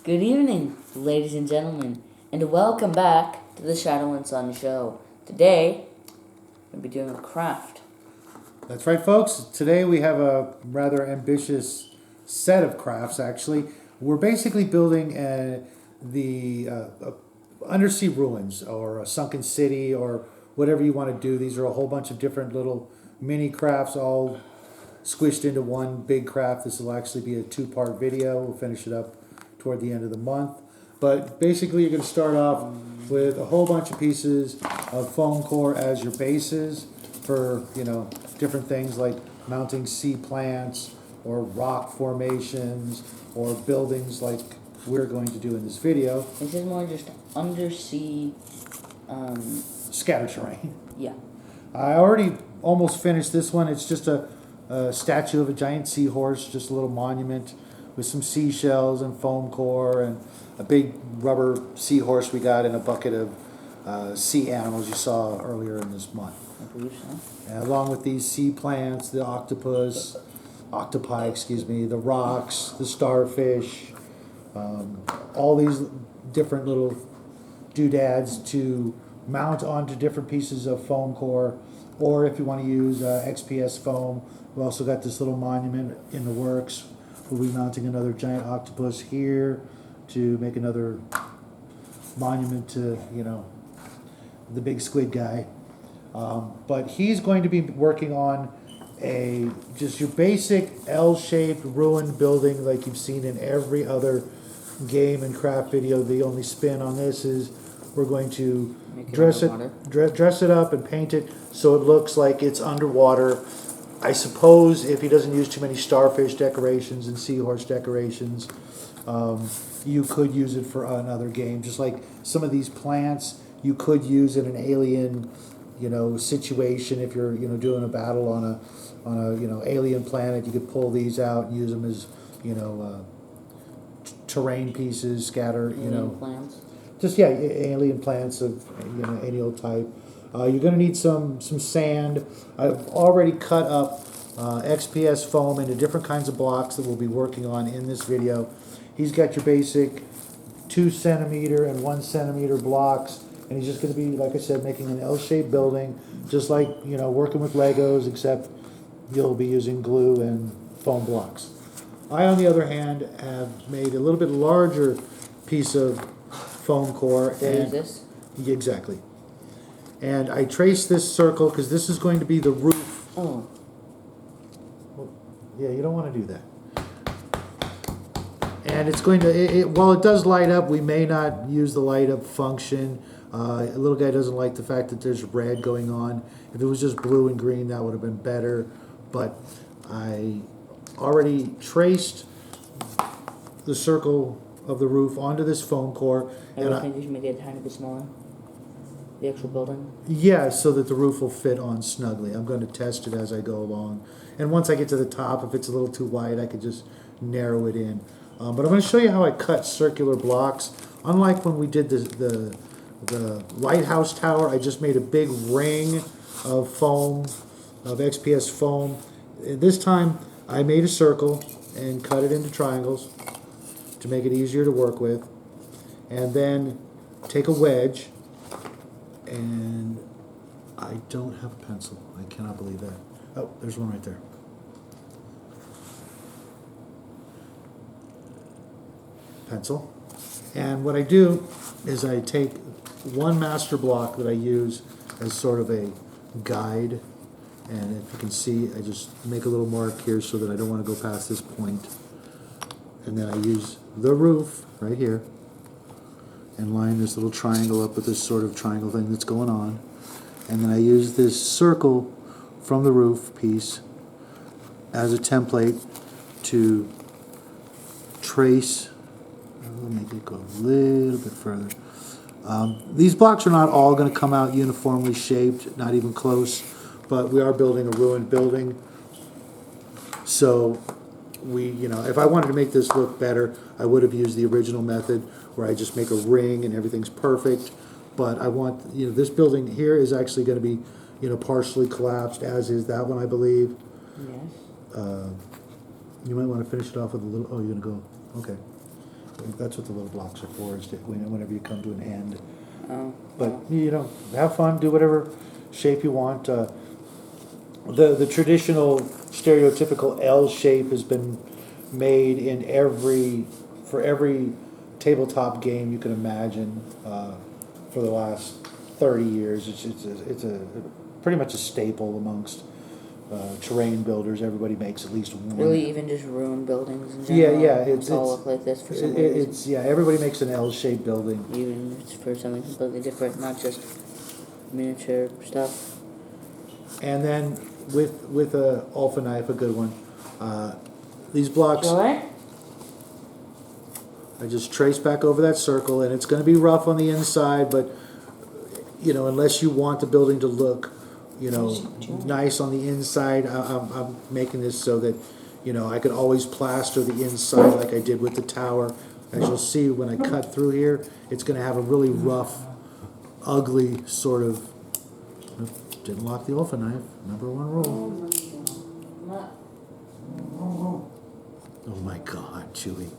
Good evening, ladies and gentlemen, and welcome back to the Shadow and Sun Show. Today, we're going to be doing a craft. That's right, folks. Today we have a rather ambitious set of crafts, actually. We're basically building the Undersea ruins or a sunken city or whatever you want to do. These are a whole bunch of different little mini crafts all squished into one big craft. This will actually be a two-part video. We'll finish it up toward the end of the month. But basically you're going to start off with a whole bunch of pieces of foam core as your bases for, different things like mounting sea plants or rock formations or buildings like we're going to do in this video. This is more just undersea, Scatter terrain. yeah. I already almost finished this one. It's just a statue of a giant seahorse, just a little monument with some seashells and foam core and a big rubber seahorse we got in a bucket of sea animals you saw earlier in this month. I believe so. And along with these sea plants, the octopi, the rocks, the starfish, all these different little doodads to mount onto different pieces of foam core, or if you want to use XPS foam, we've also got this little monument in the works. We'll be mounting another giant octopus here to make another monument to, the big squid guy. But he's going to be working on just your basic L-shaped ruined building like you've seen in every other game and craft video. The only spin on this is we're going to dress it up and paint it so it looks like it's underwater. I suppose if he doesn't use too many starfish decorations and seahorse decorations, you could use it for another game. Just like some of these plants, you could use in an alien, situation. If you're, doing a battle on a, alien planet, you could pull these out and use them as, terrain pieces, scatter, Plants. just alien plants of any old type. You're going to need some sand. I've already cut up XPS foam into different kinds of blocks that we'll be working on in this video. He's got your basic 2 centimeter and 1 centimeter blocks, and he's just going to be, like I said, making an L-shaped building, just like working with Legos, except you'll be using glue and foam blocks. I, on the other hand, have made a little bit larger piece of foam core. Is this? Yeah, exactly. And I traced this circle because this is going to be the roof. Oh. Well, yeah, you don't want to do that. And it's going to, while it does light up, we may not use the light up function. A little guy doesn't like the fact that there's red going on. If it was just blue and green, that would have been better. But I already traced the circle of the roof onto this foam core. I think you should make it a tiny bit smaller. The actual building? Yeah, so that the roof will fit on snugly. I'm going to test it as I go along. And once I get to the top, if it's a little too wide, I could just narrow it in. But I'm going to show you how I cut circular blocks. Unlike when we did the lighthouse tower, I just made a big ring of foam, of XPS foam. This time, I made a circle and cut it into triangles to make it easier to work with. And then take a wedge, and I don't have a pencil. I cannot believe that. Oh, there's one right there. Pencil. And what I do is I take one master block that I use as sort of a guide, and if you can see, I just make a little mark here so that I don't want to go past this point. And then I use the roof right here and line this little triangle up with this sort of triangle thing that's going on. And then I use this circle from the roof piece as a template to trace. Let me make it go a little bit further. These blocks are not all going to come out uniformly shaped, not even close, but we are building a ruined building. So if I wanted to make this look better, I would have used the original method where I just make a ring and everything's perfect. But I want, this building here is actually going to be, partially collapsed, as is that one, I believe. Yes. You might want to finish it off with a little, oh, you're going to go, okay. That's what the little blocks are for, is that whenever you come to an end. Oh. But, you know, have fun, do whatever shape you want. The traditional stereotypical L shape has been made in for every tabletop game you can imagine for the last 30 years. It's a pretty much a staple amongst terrain builders. Everybody makes at least one. Really, even just ruined buildings in Yeah, general? yeah. It's all look like this for some reason. Everybody makes an L-shaped building. Even if it's for something completely different, not just miniature stuff. And then with a Alpha knife, a good one. These blocks, You alright? I just trace back over that circle, and it's going to be rough on the inside, but you know, unless you want the building to look, you know, nice on the inside, I'm making this so that, you know, I could always plaster the inside like I did with the tower. As you'll see when I cut through here, it's going to have a really rough, ugly sort of. Didn't lock the Alpha knife. Number one rule. Oh my God, Chewy.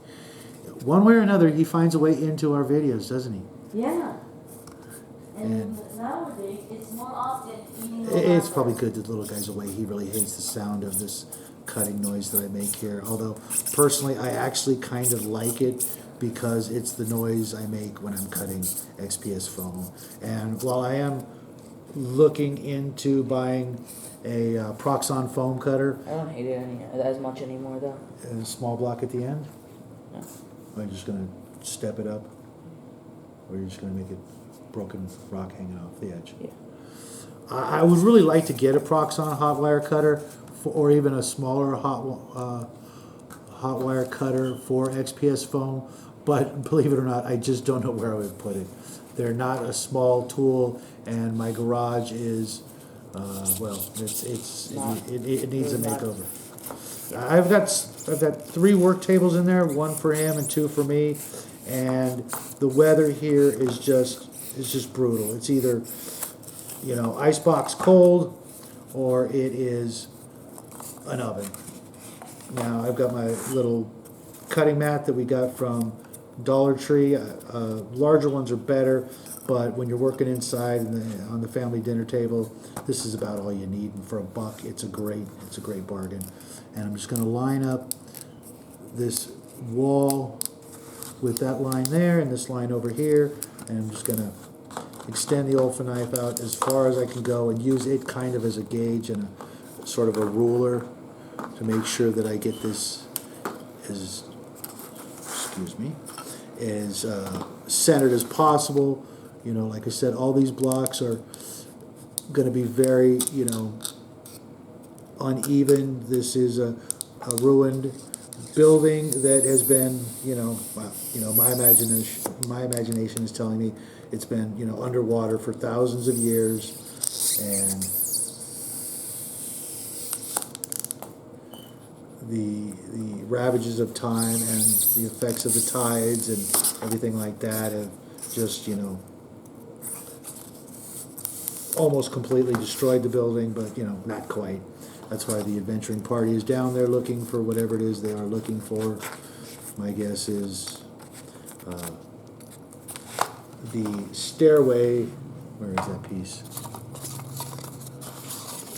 One way or another, he finds a way into our videos, doesn't he? Yeah. And Nowadays, it's more often eating. it's probably good that little guy's away. He really hates the sound of this cutting noise that I make here. Although, personally, I actually kind of like it because it's the noise I make when I'm cutting XPS foam. And while I am looking into buying a Proxon foam cutter, I don't hate it as much anymore, though. a small block at the end, No. I'm just going to step it up, or you're just going to make it broken rock hanging off the edge. Yeah. I would really like to get a Proxon hot wire cutter, or even a smaller hot wire cutter for XPS foam, but believe it or not, I just don't know where I would put it. They're not a small tool, and my garage is, it needs a makeover. I've got 3 work tables in there, 1 for him and 2 for me, and the weather here is just brutal. It's either, you know, icebox cold, or it is an oven. Now I've got my little cutting mat that we got from Dollar Tree. Larger ones are better, but when you're working inside on the family dinner table, this is about all you need. And for $1, it's a great bargain. And I'm just going to line up this wall with that line there and this line over here, and I'm just going to extend the Alpha knife out as far as I can go and use it kind of as a gauge and a sort of a ruler to make sure that I get this as centered as possible. You know, like I said, all these blocks are going to be very, you know, uneven. This is a ruined building that has been, my imagination is telling me it's been, underwater for thousands of years, and the ravages of time and the effects of the tides and everything like that have just, almost completely destroyed the building, but, not quite. That's why the adventuring party is down there looking for whatever it is they are looking for. My guess is the stairway, where is that piece?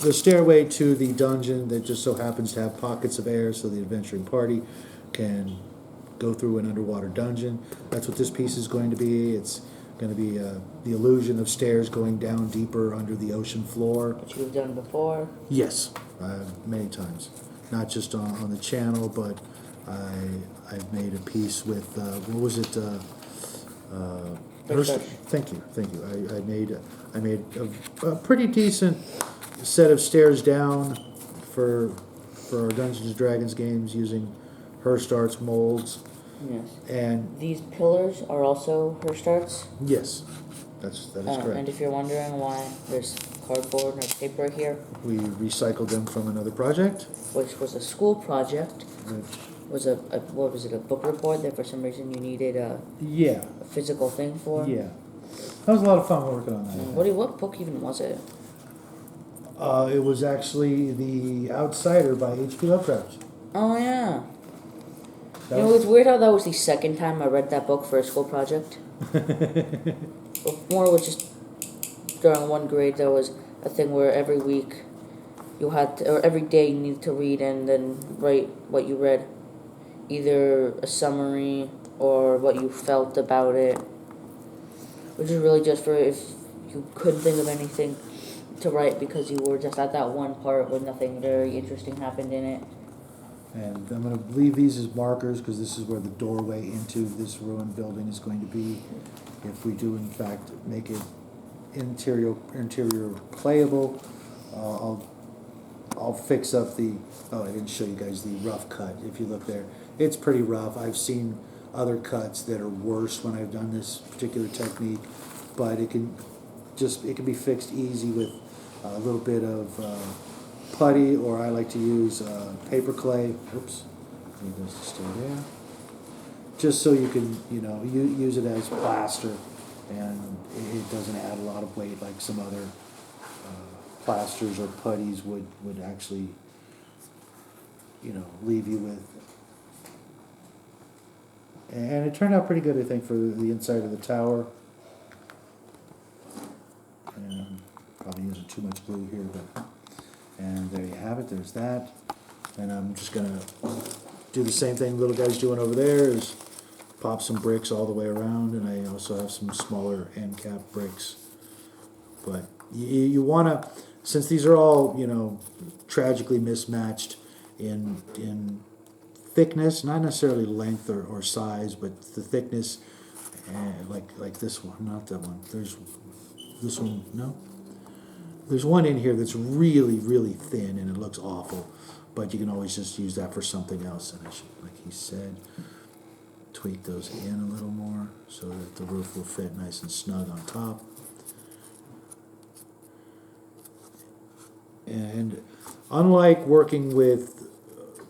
The stairway to the dungeon that just so happens to have pockets of air so the adventuring party can go through an underwater dungeon. That's what this piece is going to be. It's going to be the illusion of stairs going down deeper under the ocean floor. Which you've done before? Yes, many times. Not just on the channel, but I've made a piece with, what was it? Thank you. I made a pretty decent set of stairs down for our Dungeons and Dragons games using Herstart's molds. Yes. And these pillars are also Herstart's? Yes, that is correct. And if you're wondering why there's cardboard or paper here, we recycled them from another project, which was a school project. which Was a book report that for some reason you needed a physical thing for? Yeah. That was a lot of fun working on that. What book even was it? It was actually The Outsider by H.P. Lovecraft. Oh yeah. You know, it's weird how that was the second time I read that book for a school project. Before it was just during one grade. There was a thing where every week you had to, or every day you needed to read and then write what you read, either a summary or what you felt about it, which is really just for if you couldn't think of anything to write because you were just at that one part where nothing very interesting happened in it. And I'm going to leave these as markers because this is where the doorway into this ruined building is going to be. If we do, in fact, make it interior playable, I'll fix up the. Oh, I didn't show you guys the rough cut. If you look there, it's pretty rough. I've seen other cuts that are worse when I've done this particular technique, but it can be fixed easy with a little bit of putty, or I like to use paper clay. Oops, it goes to stay there. Just so you can, use it as plaster, and it doesn't add a lot of weight like some other plasters or putties would actually, leave you with. And it turned out pretty good, I think, for the inside of the tower. And probably using too much glue here, but. And there you have it, there's that. And I'm just gonna do the same thing little guy's doing over there, is pop some bricks all the way around, and I also have some smaller end cap bricks. But you wanna, since these are all, tragically mismatched in thickness, not necessarily length or size, but the thickness, like this one, not that one. There's this one, no? There's one in here that's really, really thin and it looks awful, but you can always just use that for something else. And I should, like he said, tweak those in a little more so that the roof will fit nice and snug on top. And unlike working with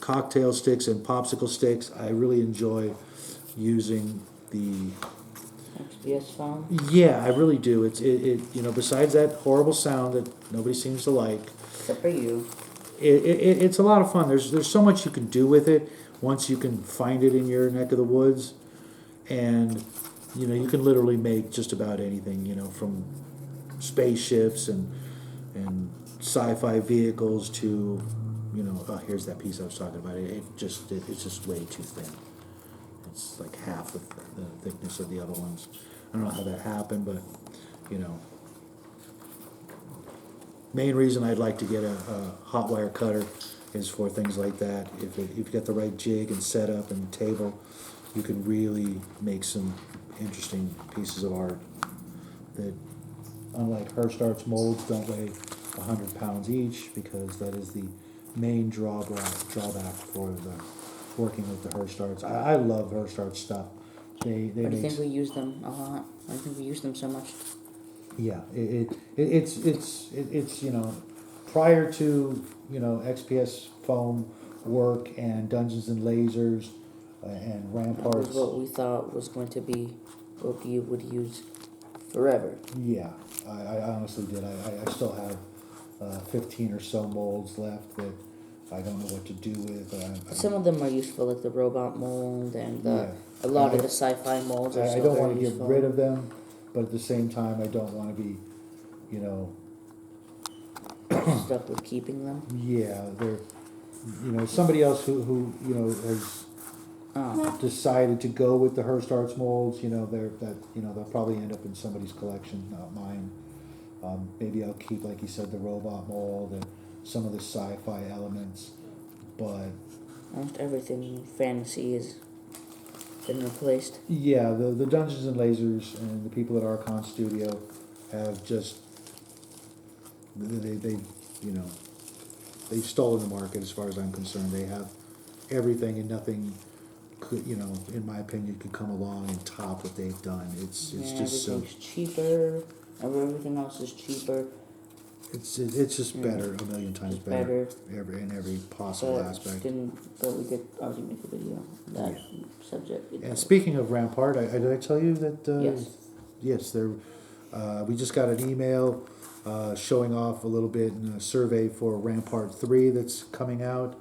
cocktail sticks and popsicle sticks, I really enjoy using the XPS foam? Yeah, I really do. It besides that horrible sound that nobody seems to like, Except for you. it's a lot of fun. There's so much you can do with it once you can find it in your neck of the woods, and you can literally make just about anything. From spaceships and sci-fi vehicles to oh, here's that piece I was talking about. It's just way too thin. It's like half the thickness of the other ones. I don't know how that happened, but main reason I'd like to get a hot wire cutter is for things like that. If you've got the right jig and setup and table, you can really make some interesting pieces of art that, unlike Hurst Arts molds, don't weigh 100 pounds each, because that is the main drawback for the working with the Hurst Arts. I love Hurst Arts stuff. They But I think we use them a lot. I think we use them so much. Yeah, it's prior to XPS foam work and Dungeons and Lasers and That Ramparts. was what we thought was going to be what you would use forever. Yeah, I honestly did. I still have 15 or so molds left that I don't know what to do with. Some of them are useful, like the robot mold and Yeah. a lot of the sci-fi molds are I still don't very want to get useful. rid of them, but at the same time, I don't want to be, Stuck with keeping them. yeah, they're, somebody else who has Oh. decided to go with the Hurst Arts molds, they'll probably end up in somebody's collection, not mine. Maybe I'll keep, like you said, the robot mold and some of the sci-fi elements, but Almost everything in fantasy has been replaced. yeah, the Dungeons and Lasers and the people at Archon Studio have just they've stolen the market as far as I'm concerned. They have everything and nothing could, in my opinion, could come along and top what they've done. It's just so everything's cheaper. Everything else is cheaper. it's just better, a million times Just better, in every possible aspect. But we did already make a video on that subject. And speaking of Rampart, did I tell you that? Yes. Yes, there. We just got an email showing off a little bit in a survey for Rampart 3 that's coming out.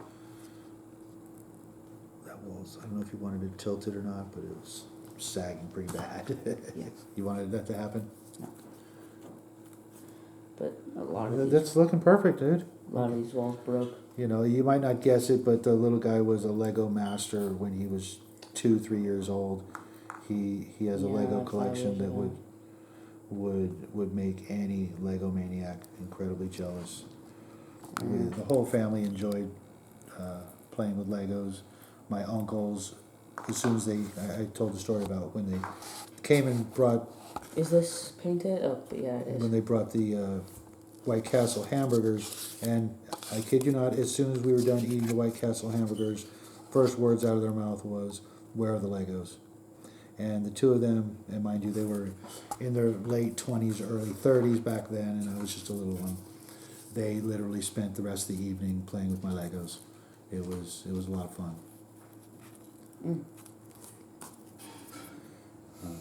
that wall's, I don't know if you wanted it tilted or not, but it was sagging pretty bad. Yeah. You wanted that to happen? But a lot of these, That's looking perfect, dude. a lot of these walls broke. You know, you might not guess it, but the little guy was a Lego master when he was 2, 3 years old. He has a Yeah, Lego like 5 collection years that ago. would make any Lego maniac incredibly jealous. Mm. The whole family enjoyed playing with Legos. My uncles, as soon as I told the story about when they came and brought, Is this painted? Oh, yeah, it when is. they brought the White Castle hamburgers, and I kid you not, as soon as we were done eating the White Castle hamburgers, first words out of their mouth was, "Where are the Legos?" And the two of them, and mind you, they were in their late 20s, early 30s back then, and I was just a little one. They literally spent the rest of the evening playing with my Legos. It was a lot of fun. Mm.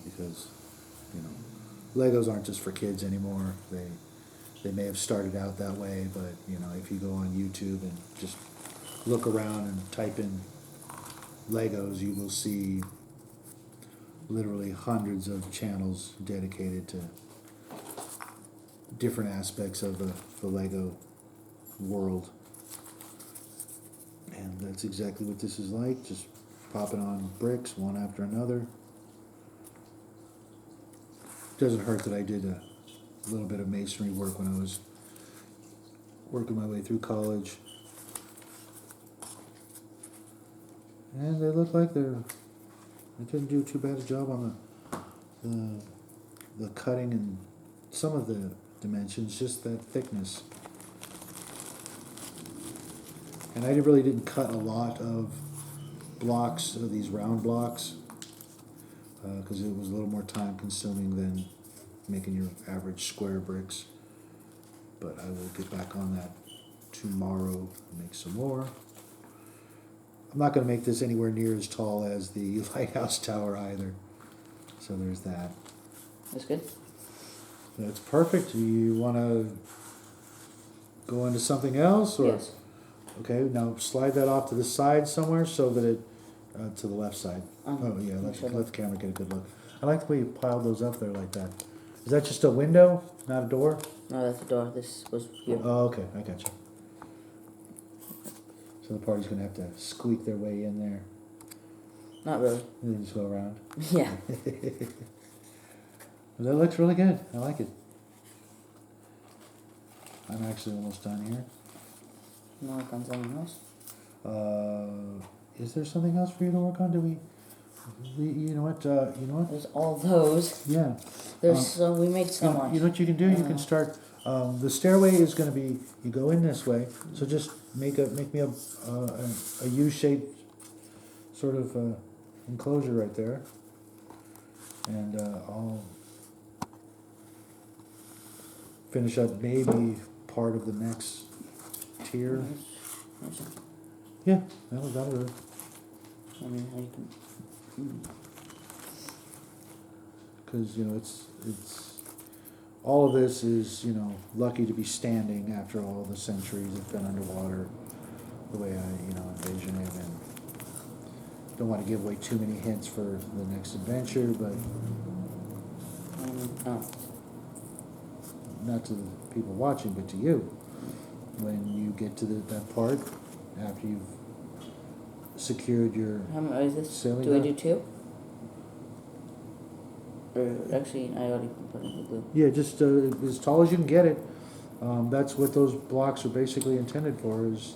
Because, you know, Legos aren't just for kids anymore. They may have started out that way, but you know, if you go on YouTube and just look around and type in Legos, you will see literally hundreds of channels dedicated to different aspects of the Lego world. And that's exactly what this is like, just popping on bricks one after another. Doesn't hurt that I did a little bit of masonry work when I was working my way through college. And they look like I didn't do too bad a job on the cutting and some of the dimensions, just that thickness. And I really didn't cut a lot of blocks, of these round blocks, because it was a little more time consuming than making your average square bricks. But I will get back on that tomorrow and make some more. I'm not going to make this anywhere near as tall as the lighthouse tower either. So there's that. That's good. That's perfect. You want to go into something else? Or? Yes. Okay, now slide that off to the side somewhere so that it, to the left side. Oh yeah, let the camera get a good look. I like the way you piled those up there like that. Is that just a window, not a door? No, that's the door. This was here. Oh, okay, I got you. So the party's gonna have to squeak their way in there. Not really. And then just go around. Yeah. Well, that looks really good. I like it. I'm actually almost done here. No work on something else. Is there something else for you to work on? You know what? There's all those. Yeah. There's so we made so much. You know what you can do? You can start. The stairway is going to be. You go in this way. So just make me a U-shaped sort of enclosure right there, and I'll finish up maybe part of the next tier. Yeah, that'll do it. I mean, how you can. Because you know it's all of this is lucky to be standing after all the centuries it's been underwater, the way I envision it, and don't want to give away too many hints for the next adventure, but not to the people watching, but to you. When you get to that part, after you've secured your How many is this? sailing Do I dock. do 2? Or actually, I already put in the blue. Yeah, just as tall as you can get it. That's what those blocks are basically intended for. Is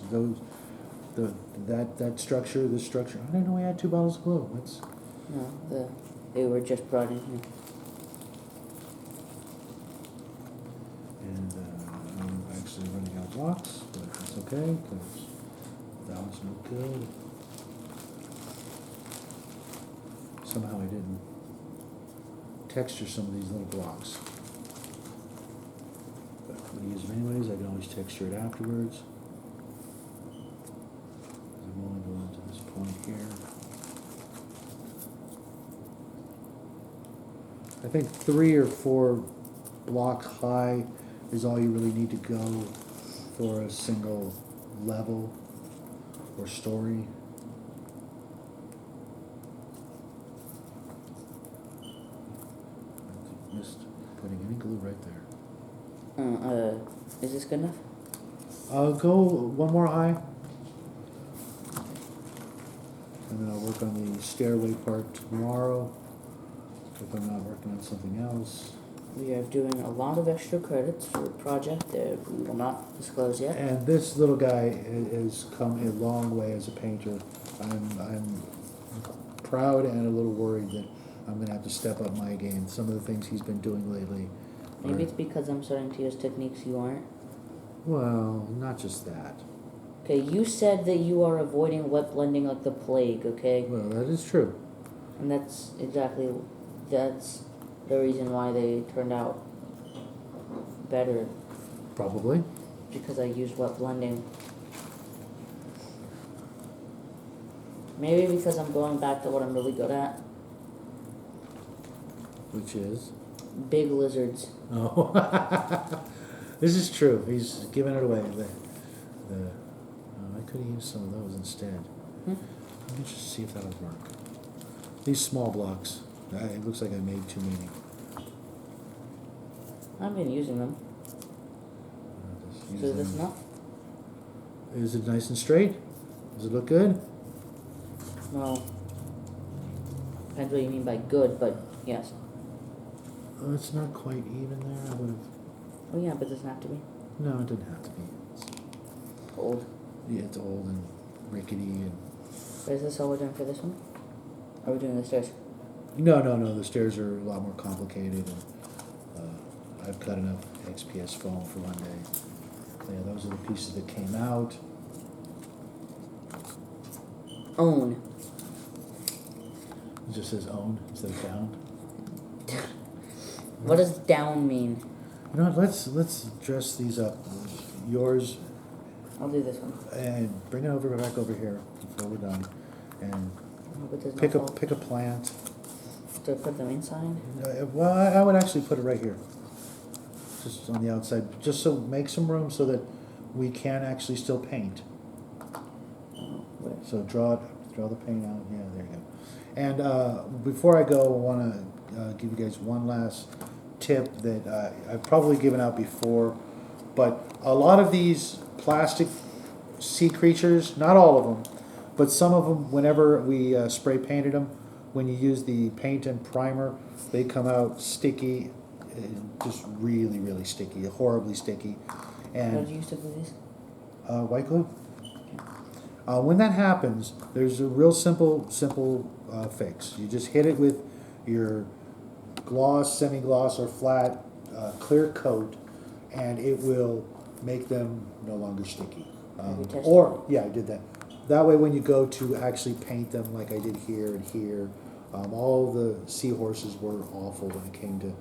that structure, this structure. I didn't know we had 2 bottles of glue. That's No, they were just brought in here. and I'm actually running out of blocks, but that's okay because that was no good. Somehow I didn't texture some of these little blocks. But I'm going to use them anyways. I can always texture it afterwards. I'm only going to this point here. I think 3 or 4 block high is all you really need to go for a single level or story. getting any glue right there. Is this good enough? I'll go one more high. And then I'll work on the stairway part tomorrow, if I'm not working on something else. We are doing a lot of extra credits for a project that we will not disclose yet. And this little guy has come a long way as a painter. I'm proud and a little worried that I'm going to have to step up my game. Some of the things he's been doing lately. Maybe it's because I'm starting to use techniques you aren't. Well, not just that. Okay, you said that you are avoiding wet blending like the plague, okay? Well, that is true. And that's the reason why they turned out better, Probably. because I used wet blending. Maybe because I'm going back to what I'm really good at. Which is? Big lizards. Oh. This is true. He's giving it away. I could have used some of those instead. Let me just see if that'll work. These small blocks. It looks like I made too many. I've been using them. Just So use is this them. enough? Is it nice and straight? Does it look good? Well, depends what you mean by good, but yes. Oh, it's not quite even there. I would have. Oh yeah, but it doesn't have to be. No, it didn't have to be. It's, Old. yeah, it's old and rickety and. But is this all we're doing for this one? Or are we doing the stairs? No. The stairs are a lot more complicated, and I've cut enough XPS foam for one day. Yeah, those are the pieces that came out. Own. It just says own instead of down. What does down mean? You know what? Let's dress these up. Yours, I'll do this one. and bring it over back over here before we're done, and I hope it does not pick fall. a plant. Do I put them inside? Well, I would actually put it right here, just on the outside, just so make some room so that we can actually still paint. Oh, where? So draw the paint out. Yeah, there you go. And before I go, I want to give you guys one last tip that I've probably given out before, but a lot of these plastic sea creatures, not all of them, but some of them, whenever we spray painted them, when you use the paint and primer, they come out sticky, just really, really sticky, horribly sticky. What And did you use to glue these? white glue. When that happens, there's a real simple fix. You just hit it with your gloss, semi-gloss, or flat clear coat, and it will make them no longer sticky. Have you tested Or, yeah, I did that. That way when you go to actually paint them like I did here and here, all the seahorses were awful when it came to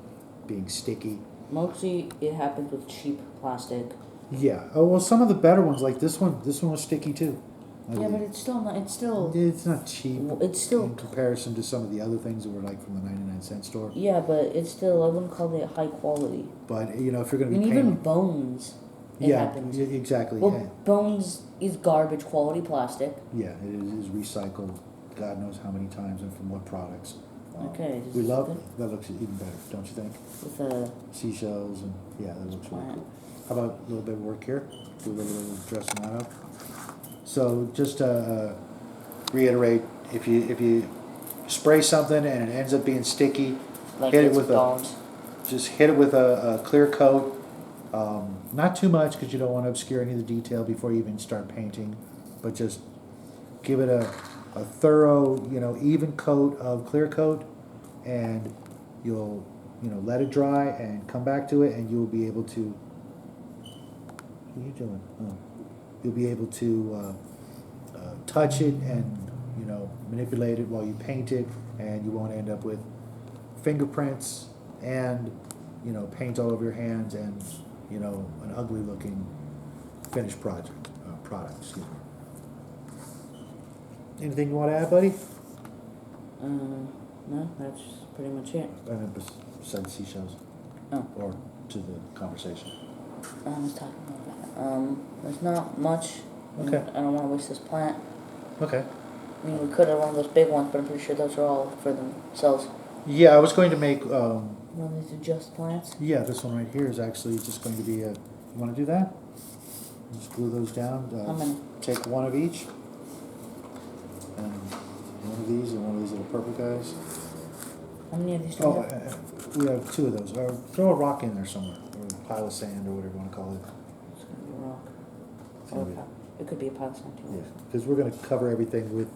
being sticky. Mostly it happens with cheap plastic. Yeah. Oh, well, some of the better ones, like this one was sticky too. Yeah, but it's still not. It's still. It's not cheap. It's still. In comparison to some of the other things that were like from the 99-cent store. Yeah, but it's still. I wouldn't call it high quality. But you know, if you're going I to be mean, even painting, bones. It yeah, happens. exactly. Well, bones is garbage quality plastic. Yeah, it is recycled. God knows how many times and from what products. Okay. We this love is that. Looks even better, don't you think? good. With Seashells and yeah, that looks really plant. cool. How about a little bit of work here? Do a little dressing that up. So just to reiterate, if you spray something and it ends up being sticky, like hit it it's with bones. just hit it with a clear coat. Not too much because you don't want to obscure any of the detail before you even start painting, but just give it a thorough, even coat of clear coat, and you'll let it dry and come back to it, and you'll be able to. What are you doing? Oh. You'll be able to touch it and manipulate it while you paint it, and you won't end up with fingerprints and paint all over your hands and an ugly looking finished product. Excuse me. Anything you want to add, buddy? No, that's pretty much it. And then besides seashells, Oh. or to the conversation. I was talking about that. There's not much. Okay. I don't want to waste this plant. Okay. I mean, we could have one of those big ones, but I'm pretty sure those are all for themselves. Yeah, I was going to make One of these are just plants. Yeah, this one right here is actually just going to be a, you wanna do that? Just glue those down, How many? take one of each. And one of these and one of these little purple guys. How many of these do you Oh, have? we have two of those. Throw a rock in there somewhere, or a pile of sand, or whatever you wanna call it. It's gonna be a rock. It's Or gonna a be- pile. It could be a pile of sand too. Yeah, because we're gonna cover everything with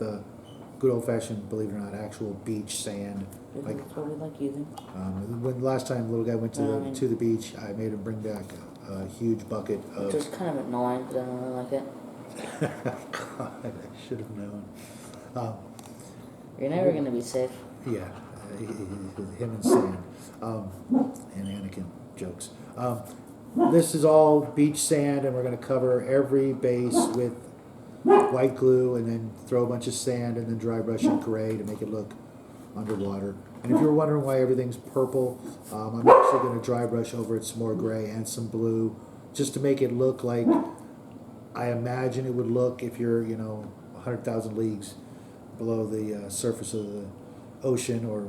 good old fashioned, believe it or not, actual beach sand. Like, That's what we like using. when last time little guy went Mm. to the beach, I made him bring back a huge bucket Which of. is kind of annoying because I don't really like it. God, I should have known. You're never gonna be safe. Yeah, him and Sam, and Anakin jokes. This is all beach sand, and we're gonna cover every base with white glue, and then throw a bunch of sand, and then dry brush it gray to make it look underwater. And if you're wondering why everything's purple, I'm actually gonna dry brush over it some more gray and some blue, just to make it look like I imagine it would look if you're, 100,000 leagues below the surface of the ocean, or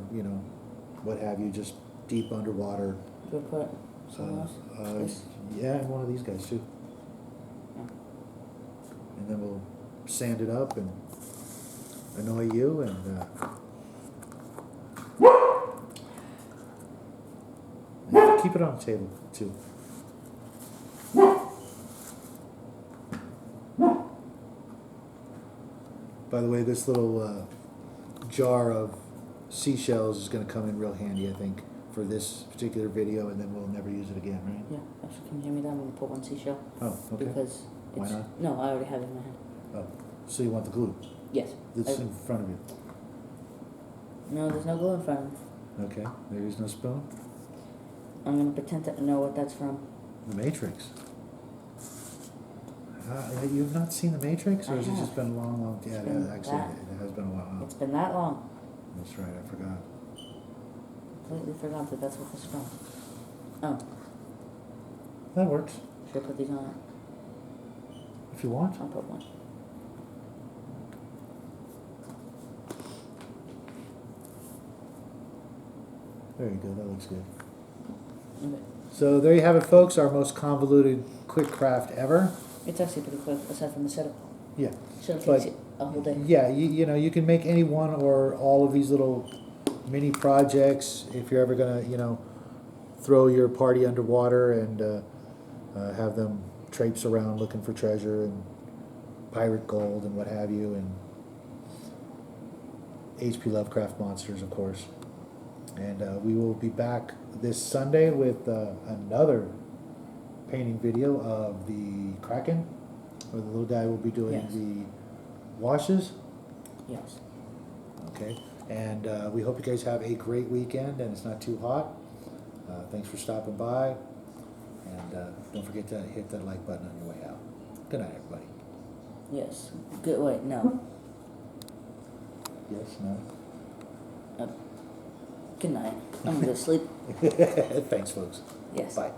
what have you, just deep underwater. Do we put something else? This? Yeah, and one of these guys too. Yeah. And then we'll sand it up and annoy you, and keep it on the table too. By the way, this little jar of seashells is going to come in real handy, I think, for this particular video, and then we'll never use it again, right? Yeah. Actually, can you hand me that? I'm gonna put one seashell. Oh, okay. Because Why it's, not? No, I already have it in my hand. Oh, so you want the glue? Yes. That's I- in front of you. No, there's no glue in front of me. Okay, there is no spoon. I'm gonna pretend to know what that's from. The Matrix. You've not seen The Matrix, or I has it have. just been a long, long? Yeah, It's been actually, that- it has been a while. It's been that long. That's right, I forgot. Completely forgot that that's what this is from. Oh, That works should I put these on it? if you want. I'll put one. There you go. That looks good. Okay. So there you have it, folks. Our most convoluted quick craft ever. It's actually pretty quick, aside from the setup. Yeah. Should have But- taken a whole day. Yeah, you can make any one or all of these little mini projects if you're ever gonna throw your party underwater and have them traipse around looking for treasure and pirate gold and what have you, and H.P. Lovecraft monsters, of course. And we will be back this Sunday with another painting video of the Kraken, where the little guy will be doing Yes. the washes. Yes. Okay, and we hope you guys have a great weekend and it's not too hot. Thanks for stopping by, and don't forget to hit that like button on your way out. Good night, everybody. Yes. Good. Wait. No. Yes, no? Good night. I'm gonna go sleep. Thanks, folks. Yes. Bye.